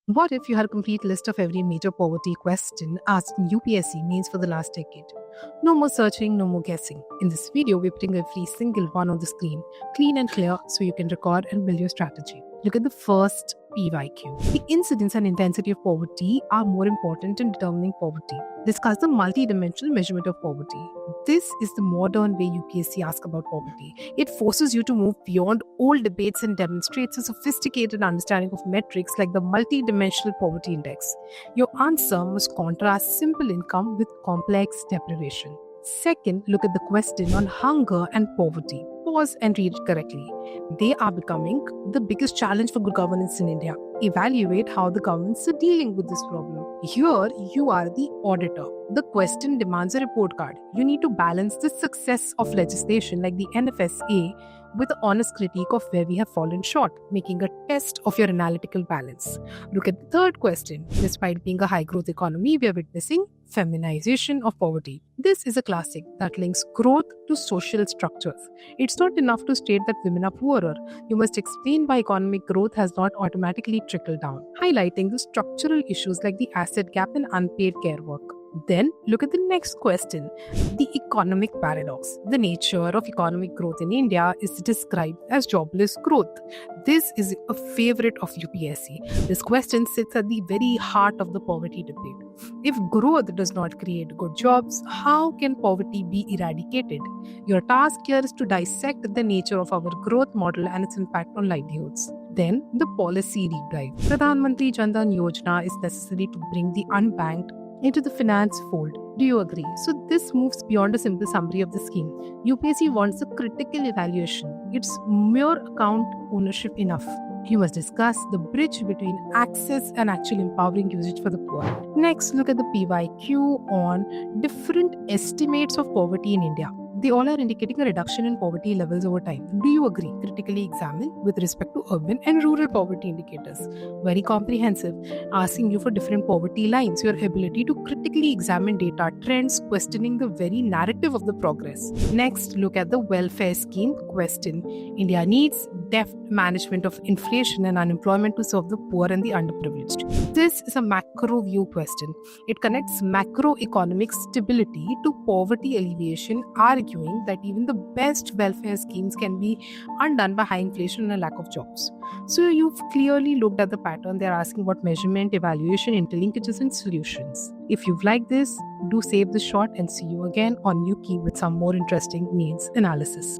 What if you had a complete list of every major poverty question asked in UPSC means for the last decade? No more searching, no more guessing. In this video, we're putting every single one on the screen, clean and clear, so you can record and build your strategy. Look at the first PYQ. The incidence and intensity of poverty are more important in determining poverty. Discuss the multi-dimensional measurement of poverty. This is the modern way UPSC asks about poverty. It forces you to move beyond old debates and demonstrates a sophisticated understanding of metrics like the multi-dimensional poverty index. Your answer must contrast simple income with complex deprivation. Second, look at the question on hunger and poverty. Pause and read it correctly. They are becoming the biggest challenge for good governance in India. Evaluate how the governments are dealing with this problem. Here, you are the auditor. The question demands a report card. You need to balance the success of legislation like the NFSA with an honest critique of where we have fallen short, making a test of your analytical balance. Look at the third question. Despite being a high-growth economy, we are witnessing feminization of poverty. This is a classic that links growth to social structures. It's not enough to state that women are poorer. You must explain why economic growth has not automatically trickled down, highlighting the structural issues like the asset gap and unpaid care work. Then look at the next question, the economic paradox. The nature of economic growth in India is described as jobless growth. This is a favorite of UPSC. This question sits at the very heart of the poverty debate. If growth does not create good jobs, how can poverty be eradicated? Your task here is to dissect the nature of our growth model and its impact on livelihoods. Then the policy deep dive. Pradhan Mantri Jan Dhan Yojana is necessary to bring the unbanked into the finance fold. Do you agree? So this moves beyond a simple summary of the scheme. UPSC wants a critical evaluation. It's mere account ownership enough. You must discuss the bridge between access and actual empowering usage for the poor. Next, look at the PYQ on different estimates of poverty in India. They all are indicating a reduction in poverty levels over time. Do you agree? Critically examine with respect to urban and rural poverty indicators. Very comprehensive, asking you for different poverty lines, your ability to critically examine data trends, questioning the very narrative of the progress. Next, look at the welfare scheme question. India needs deft management of inflation and unemployment to serve the poor and the underprivileged. This is a macro view question. It connects macroeconomic stability to poverty alleviation, arguing that even the best welfare schemes can be undone by high inflation and a lack of jobs. So you've clearly looked at the pattern. They're asking about measurement, evaluation, interlinkages, and solutions. If you've liked this, do save the shot and see you again on UKey with some more interesting needs analysis.